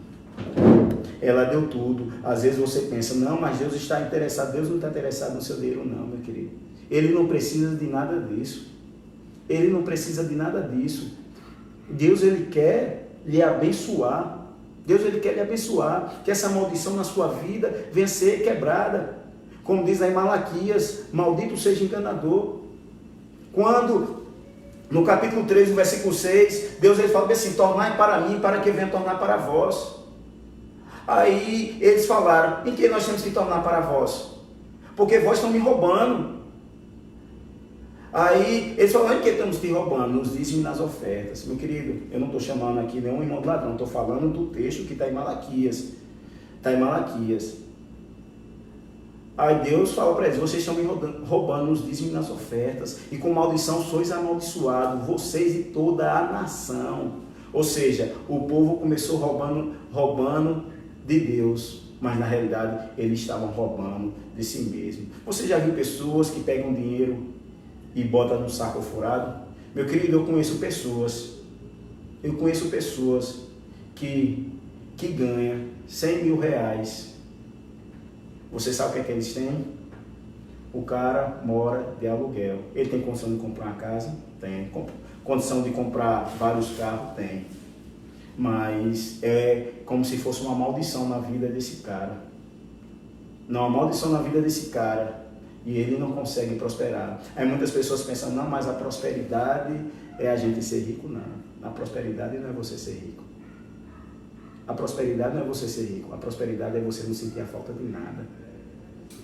Ela deu tudo. Às vezes você pensa, não, mas Deus está interessado. Deus não está interessado no seu dinheiro, não, meu querido. Ele não precisa de nada disso. Ele não precisa de nada disso. Deus, Ele quer lhe abençoar. Deus, Ele quer lhe abençoar. Que essa maldição na sua vida venha ser quebrada. Como diz aí Malaquias, maldito seja enganador. Quando, no capítulo 3, no versículo 6, Deus, Ele fala assim, tornai para mim, para que eu venha tornar para vós. Aí eles falaram, em que nós temos que tornar para vós? Porque vós estão me roubando. Aí eles falaram, em que estamos te roubando? Nos dízimos e nas ofertas. Meu querido, eu não estou chamando aqui nenhum irmão de ladrão, estou falando do texto que está em Malaquias. Está em Malaquias. Aí Deus fala para eles, vocês estão me roubando nos dízimos e nas ofertas, e com maldição sois amaldiçoados, vocês e toda a nação. Ou seja, o povo começou roubando de Deus, mas na realidade eles estavam roubando de si mesmo. Você já viu pessoas que pegam dinheiro e botam no saco furado? Meu querido, eu conheço pessoas que ganham 100 mil reais. Você sabe o que é que eles têm? O cara mora de aluguel. Ele tem condição de comprar uma casa? Tem. Condição de comprar vários carros? Tem. Mas é como se fosse uma maldição na vida desse cara. Não, uma maldição na vida desse cara. E ele não consegue prosperar. Aí muitas pessoas pensam, não, mas a prosperidade é a gente ser rico. Não. A prosperidade não é você ser rico. A prosperidade não é você ser rico. A prosperidade é você não sentir a falta de nada.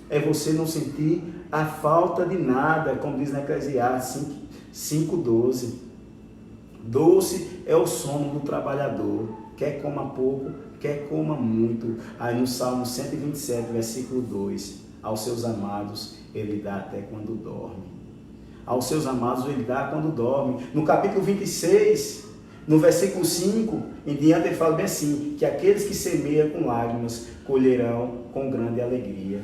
É você não sentir a falta de nada, como diz na Eclesiastes 5:12. Doce é o sono do trabalhador. Quer coma pouco, quer coma muito. Aí no Salmo 127, versículo 2. Aos seus amados ele dá até quando dorme. Aos seus amados ele dá quando dorme. No capítulo 26... no versículo 5, em diante ele fala bem assim, que aqueles que semeiam com lágrimas, colherão com grande alegria.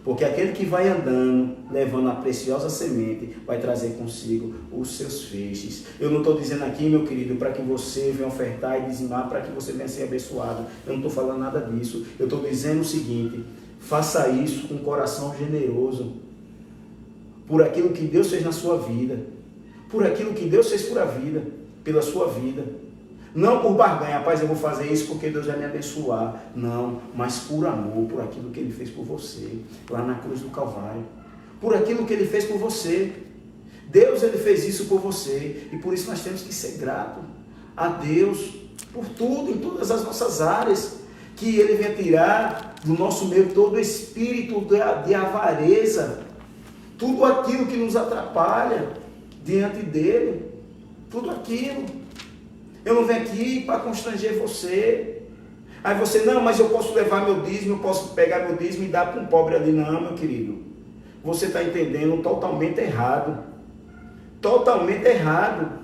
Porque aquele que vai andando, levando a preciosa semente, vai trazer consigo os seus feixes. Eu não estou dizendo aqui, meu querido, para que você venha ofertar e dizimar, para que você venha ser abençoado. Eu não estou falando nada disso. Eu estou dizendo o seguinte, faça isso com um coração generoso, por aquilo que Deus fez na sua vida, por aquilo que Deus fez pela sua vida. Não por barganha, rapaz, eu vou fazer isso porque Deus vai me abençoar. Não, mas por amor, por aquilo que Ele fez por você, lá na cruz do Calvário. Por aquilo que Ele fez por você. Deus, Ele fez isso por você. E por isso nós temos que ser gratos a Deus por tudo, em todas as nossas áreas. Que Ele venha tirar do nosso meio todo o espírito de avareza. Tudo aquilo que nos atrapalha diante dEle. Tudo aquilo. Eu não venho aqui para constranger você. Aí você, não, mas eu posso levar meu dízimo, eu posso pegar meu dízimo e dar para um pobre ali. Não, meu querido. Você está entendendo totalmente errado. Totalmente errado.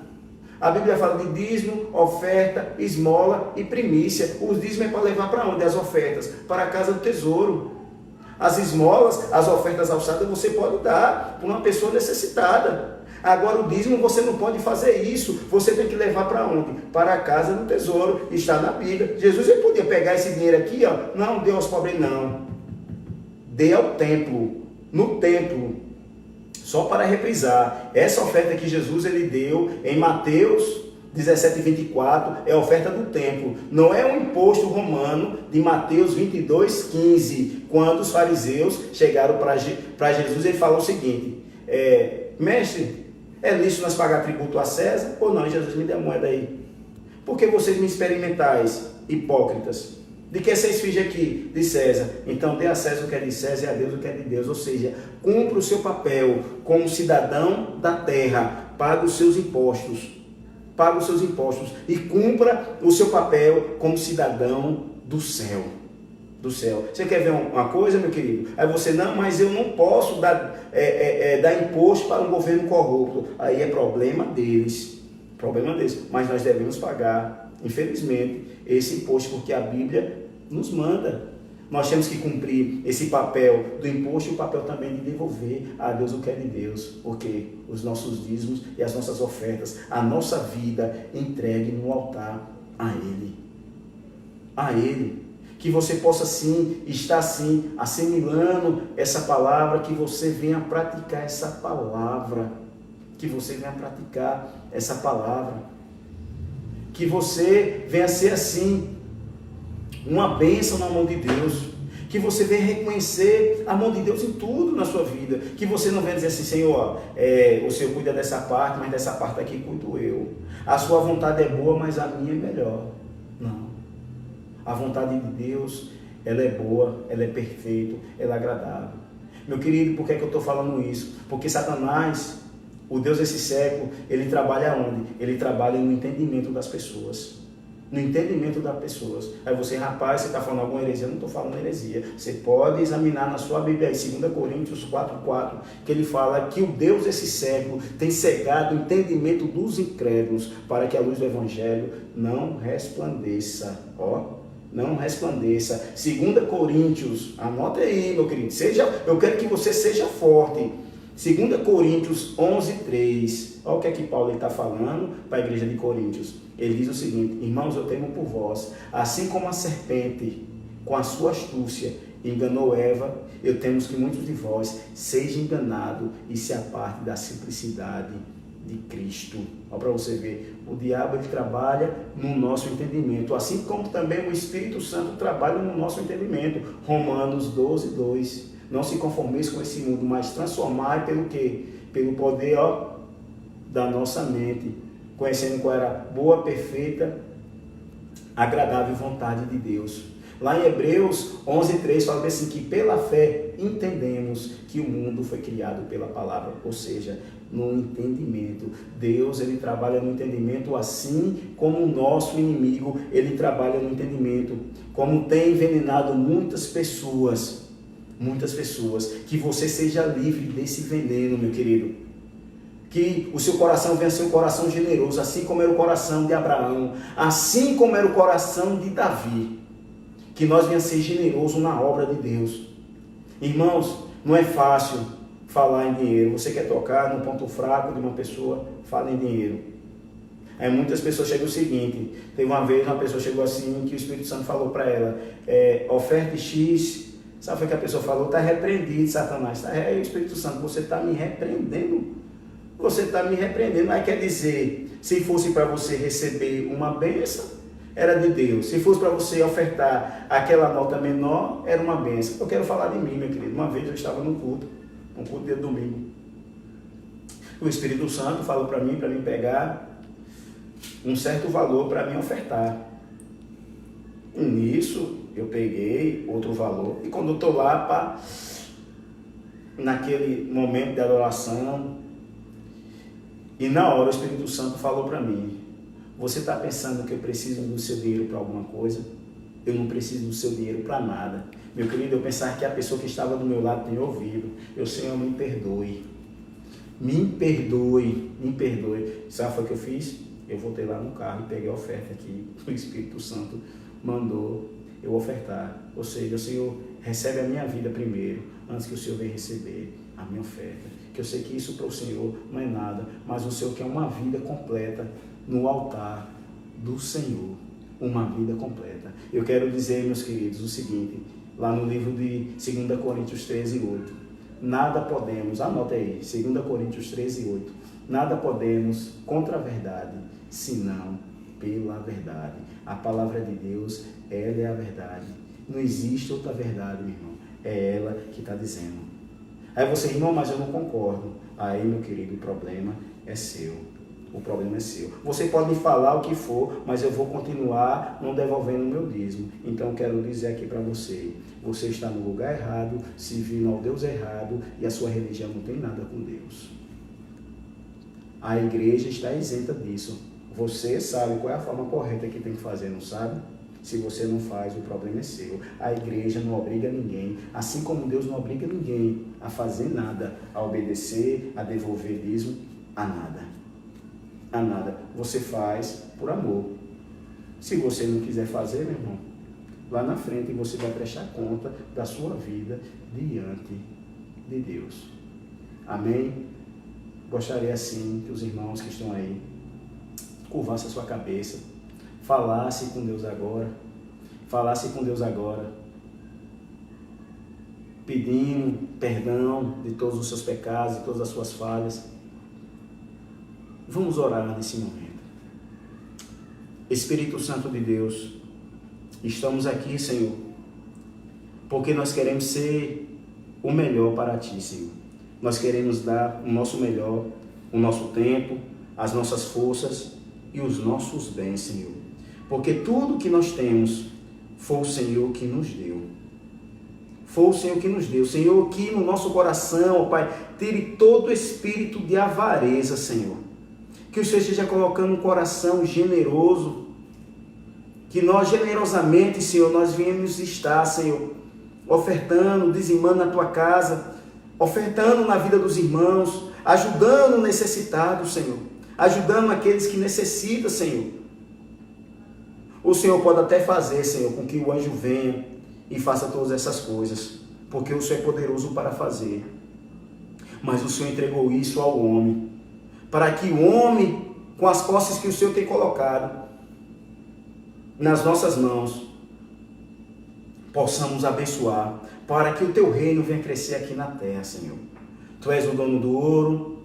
A Bíblia fala de dízimo, oferta, esmola e primícia. Os dízimos é para levar para onde? As ofertas? Para a casa do tesouro. As esmolas, as ofertas alçadas, você pode dar para uma pessoa necessitada. Agora o dízimo você não pode fazer isso. Você tem que levar para onde? Para a casa do tesouro. Está na Bíblia. Jesus ele podia pegar esse dinheiro aqui, ó. Não, dê aos pobres, não. Dê ao templo. No templo. Só para reprisar, essa oferta que Jesus ele deu em Mateus 17:24 é a oferta do templo. Não é um imposto romano de Mateus 22:15, quando os fariseus chegaram para Jesus e ele falou o seguinte, mestre, é lícito nós pagar tributo a César? Ou não? Jesus, me dê a moeda aí. Por que vocês me experimentais, hipócritas? De que vocês fingem aqui? De César. Então dê a César o que é de César e a Deus o que é de Deus. Ou seja, cumpra o seu papel como cidadão da terra. Pague os seus impostos. Pague os seus impostos. E cumpra o seu papel como cidadão do céu. Do céu. Você quer ver uma coisa, meu querido? Aí você, não, mas eu não posso dar imposto para um governo corrupto. Aí é problema deles. Problema deles. Mas nós devemos pagar, infelizmente, esse imposto, porque a Bíblia nos manda. Nós temos que cumprir esse papel do imposto e o papel também de devolver a Deus o que é de Deus. Porque os nossos dízimos e as nossas ofertas, a nossa vida entregue no altar a Ele. A Ele. Que você possa sim, estar sim, assimilando essa palavra, que você venha praticar essa palavra. Que você venha praticar essa palavra. Que você venha ser assim, uma bênção na mão de Deus. Que você venha reconhecer a mão de Deus em tudo na sua vida. Que você não venha dizer assim, Senhor, o Senhor cuida dessa parte, mas dessa parte aqui cuido eu. A sua vontade é boa, mas a minha é melhor. Não. A vontade de Deus, ela é boa, ela é perfeita, ela é agradável. Meu querido, por que é que eu estou falando isso? Porque Satanás, o Deus desse século, ele trabalha onde? Ele trabalha no entendimento das pessoas. No entendimento das pessoas. Aí você, rapaz, você está falando alguma heresia? Eu não estou falando heresia. Você pode examinar na sua Bíblia, aí, 2 Coríntios 4:4, que ele fala que o Deus desse século tem cegado o entendimento dos incrédulos para que a luz do Evangelho não resplandeça. Ó. Não resplandeça. 2 Coríntios, anota aí, meu querido. Eu quero que você seja forte. 2 Coríntios 11:3. Olha o que é que Paulo está falando para a igreja de Coríntios. Ele diz o seguinte: irmãos, eu temo por vós, assim como a serpente, com a sua astúcia, enganou Eva, eu temo que muitos de vós sejam enganados e se apartem da simplicidade de Cristo. Olha para você ver, o diabo ele trabalha no nosso entendimento, assim como também o Espírito Santo trabalha no nosso entendimento. Romanos 12:2. Não se conformeis com esse mundo, mas transformai pelo quê? Pelo poder da nossa mente, conhecendo qual era a boa, perfeita, agradável vontade de Deus. Lá em Hebreus 11:3 fala assim, que pela fé entendemos que o mundo foi criado pela palavra, ou seja, no entendimento. Deus ele trabalha no entendimento, assim como o nosso inimigo ele trabalha no entendimento. Como tem envenenado muitas pessoas, que você seja livre desse veneno, meu querido. Que o seu coração venha ser um coração generoso, assim como era o coração de Abraão, assim como era o coração de Davi. Que nós venhamos ser generosos na obra de Deus. Irmãos, não é fácil falar em dinheiro. Você quer tocar no ponto fraco de uma pessoa, fala em dinheiro. Aí muitas pessoas chegam o seguinte, teve uma vez uma pessoa chegou assim, que o Espírito Santo falou para ela, oferte X, sabe o que a pessoa falou? Está repreendido, Satanás. O Espírito Santo, você está me repreendendo? você está me repreendendo. Mas quer dizer, se fosse para você receber uma bênção, era de Deus. Se fosse para você ofertar aquela nota menor, era uma bênção. Eu quero falar de mim, meu querido. Uma vez eu estava num culto, um culto de domingo. O Espírito Santo falou para mim pegar um certo valor para me ofertar. E nisso, eu peguei outro valor. E quando eu estou lá, naquele momento de adoração, e na hora o Espírito Santo falou para mim: você está pensando que eu preciso do seu dinheiro para alguma coisa? Eu não preciso do seu dinheiro para nada. Meu querido, eu pensava que a pessoa que estava do meu lado tinha ouvido. Eu, Senhor, me perdoe. Me perdoe, me perdoe. Sabe o que eu fiz? Eu voltei lá no carro e peguei a oferta que o Espírito Santo mandou eu ofertar. Ou seja, o Senhor recebe a minha vida primeiro, antes que o Senhor venha receber a minha oferta. Que eu sei que isso para o Senhor não é nada, mas o Senhor quer uma vida completa no altar do Senhor. Uma vida completa. Eu quero dizer, meus queridos, o seguinte, lá no livro de 2 Coríntios 13:8. Nada podemos, anota aí, 2 Coríntios 13:8. Nada podemos contra a verdade, senão pela verdade. A palavra de Deus, ela é a verdade. Não existe outra verdade, meu irmão. É ela que está dizendo. Aí você, irmão, mas eu não concordo. Aí, meu querido, o problema é seu. O problema é seu. Você pode me falar o que for, mas eu vou continuar não devolvendo o meu dízimo. Então, eu quero dizer aqui para você: você está no lugar errado, servindo ao Deus errado, e a sua religião não tem nada com Deus. A igreja está isenta disso. Você sabe qual é a forma correta que tem que fazer, não sabe? Se você não faz, o problema é seu. A igreja não obriga ninguém, assim como Deus não obriga ninguém a fazer nada, a obedecer, a devolver dízimo, a nada. A nada. Você faz por amor. Se você não quiser fazer, meu irmão, lá na frente você vai prestar conta da sua vida diante de Deus. Amém? Gostaria assim que os irmãos que estão aí curvassem a sua cabeça, falasse com Deus agora, pedindo perdão de todos os seus pecados, de todas as suas falhas. Vamos orar nesse momento. Espírito Santo de Deus, estamos aqui, Senhor, porque nós queremos ser o melhor para Ti, Senhor. Nós queremos dar o nosso melhor, o nosso tempo, as nossas forças e os nossos bens, Senhor. Porque tudo que nós temos foi o Senhor que nos deu. Foi o Senhor que nos deu. Senhor, que no nosso coração, ó Pai, tire todo o espírito de avareza, Senhor. Que o Senhor esteja colocando um coração generoso. Que nós generosamente, Senhor, nós viemos estar, Senhor, ofertando, dizimando na Tua casa, ofertando na vida dos irmãos, ajudando o necessitado, Senhor. Ajudando aqueles que necessitam, Senhor. O Senhor pode até fazer, Senhor, com que o anjo venha e faça todas essas coisas, porque o Senhor é poderoso para fazer. Mas o Senhor entregou isso ao homem, para que o homem, com as posses que o Senhor tem colocado nas nossas mãos, possamos abençoar, para que o Teu reino venha crescer aqui na terra, Senhor. Tu és o dono do ouro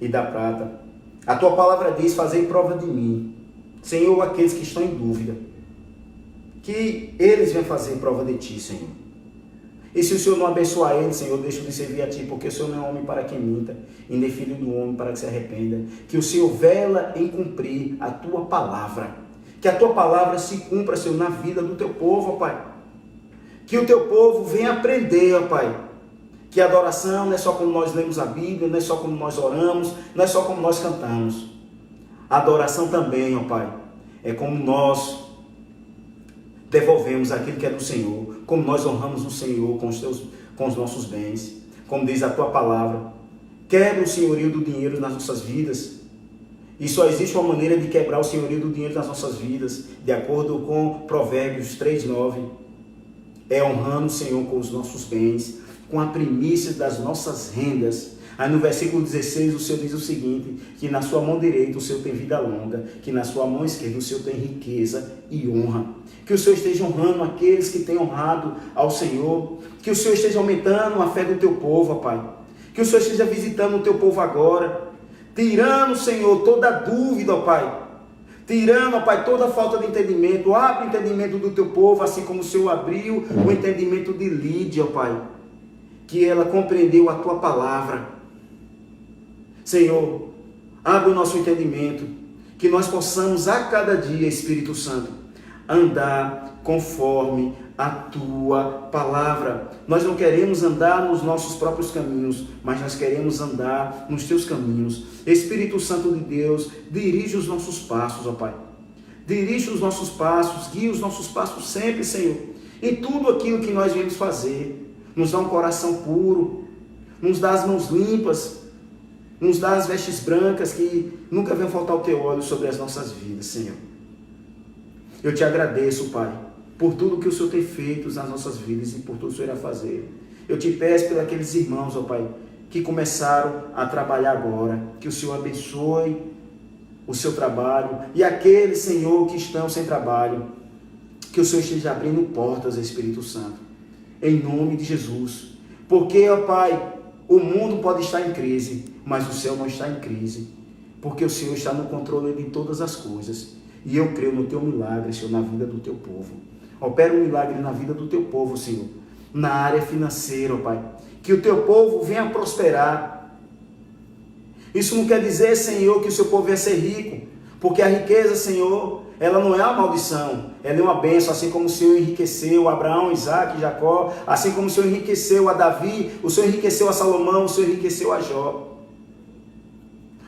e da prata. A Tua palavra diz: fazei prova de mim, Senhor, aqueles que estão em dúvida, que eles venham fazer prova de Ti, Senhor. E se o Senhor não abençoar eles, Senhor, deixa de servir a Ti, porque o Senhor não é homem para que minta, e nem filho do homem para que se arrependa. Que o Senhor vela em cumprir a Tua palavra, que a Tua palavra se cumpra, Senhor, na vida do Teu povo, ó Pai. Que o Teu povo venha aprender, ó Pai, que a adoração não é só como nós lemos a Bíblia, não é só como nós oramos, não é só como nós cantamos. A adoração também, ó Pai, é como nós devolvemos aquilo que é do Senhor, como nós honramos o Senhor com os nossos bens, como diz a Tua palavra. Quebra o senhorio do dinheiro nas nossas vidas, e só existe uma maneira de quebrar o senhorio do dinheiro nas nossas vidas, de acordo com Provérbios 3:9, é honrando o Senhor com os nossos bens, com a primícia das nossas rendas. Aí no versículo 16 o Senhor diz o seguinte: que na sua mão direita o Senhor tem vida longa, que na sua mão esquerda o Senhor tem riqueza e honra. Que o Senhor esteja honrando aqueles que têm honrado ao Senhor, que o Senhor esteja aumentando a fé do Teu povo, ó Pai, que o Senhor esteja visitando o Teu povo agora. tirando, Senhor, toda dúvida, ó Pai. Tirando, ó Pai, toda falta de entendimento. Abre o entendimento do teu povo, assim como o Senhor abriu o entendimento de Lídia, ó Pai. Que ela compreendeu a tua palavra. Senhor, abre o nosso entendimento. Que nós possamos a cada dia, Espírito Santo, andar conforme a tua palavra. Nós não queremos andar nos nossos próprios caminhos, mas nós queremos andar nos teus caminhos. Espírito Santo de Deus, dirige os nossos passos, ó Pai. Dirige os nossos passos, guia os nossos passos sempre, Senhor. Em tudo aquilo que nós viemos fazer. Nos dá um coração puro, nos dá as mãos limpas, nos dá as vestes brancas, que nunca venha faltar o teu óleo sobre as nossas vidas, Senhor. Eu te agradeço, Pai, por tudo que o Senhor tem feito nas nossas vidas e por tudo que o Senhor irá fazer. Eu te peço por aqueles irmãos, ó Pai, que começaram a trabalhar agora, que o Senhor abençoe o seu trabalho, e aqueles, Senhor, que estão sem trabalho, que o Senhor esteja abrindo portas, Espírito Santo, em nome de Jesus. Porque, ó Pai, o mundo pode estar em crise, mas o céu não está em crise, porque o Senhor está no controle de todas as coisas. E eu creio no teu milagre, Senhor, na vida do teu povo. Opera um milagre na vida do teu povo, Senhor, na área financeira, ó Pai. Que o teu povo venha prosperar. Isso não quer dizer, Senhor, que o seu povo venha ser rico, porque a riqueza, Senhor, ela não é uma maldição, ela é uma bênção, assim como o Senhor enriqueceu a Abraão, Isaac e Jacó, assim como o Senhor enriqueceu a Davi, o Senhor enriqueceu a Salomão, o Senhor enriqueceu a Jó.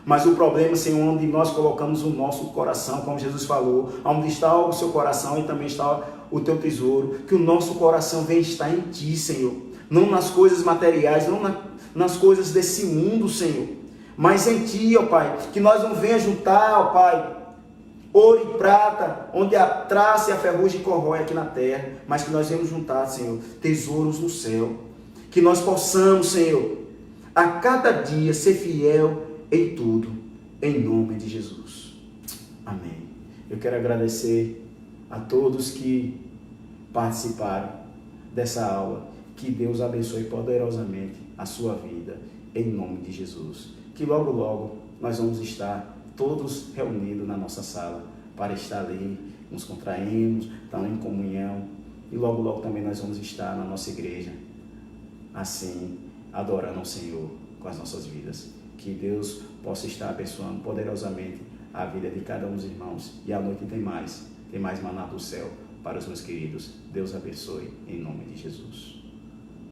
Mas o problema, Senhor, onde nós colocamos o nosso coração, como Jesus falou, onde está o seu coração e também está o teu tesouro, que o nosso coração venha estar em ti, Senhor, não nas coisas materiais, não nas coisas desse mundo, Senhor, mas em ti, ó Pai, que nós não venha juntar, ó Pai, ouro e prata, onde a traça e a ferrugem corrói aqui na terra, mas que nós venhamos juntar, Senhor, tesouros no céu, que nós possamos, Senhor, a cada dia ser fiel em tudo, em nome de Jesus. Amém. Eu quero agradecer a todos que participaram dessa aula. Que Deus abençoe poderosamente a sua vida, em nome de Jesus. Que logo, logo, nós vamos estar todos reunidos na nossa sala, para estar ali, nos contraímos, estar em comunhão, e logo, logo também nós vamos estar na nossa igreja, assim, adorando ao Senhor com as nossas vidas. Que Deus possa estar abençoando poderosamente a vida de cada um dos irmãos. E à noite tem mais maná do céu para os meus queridos. Deus abençoe em nome de Jesus.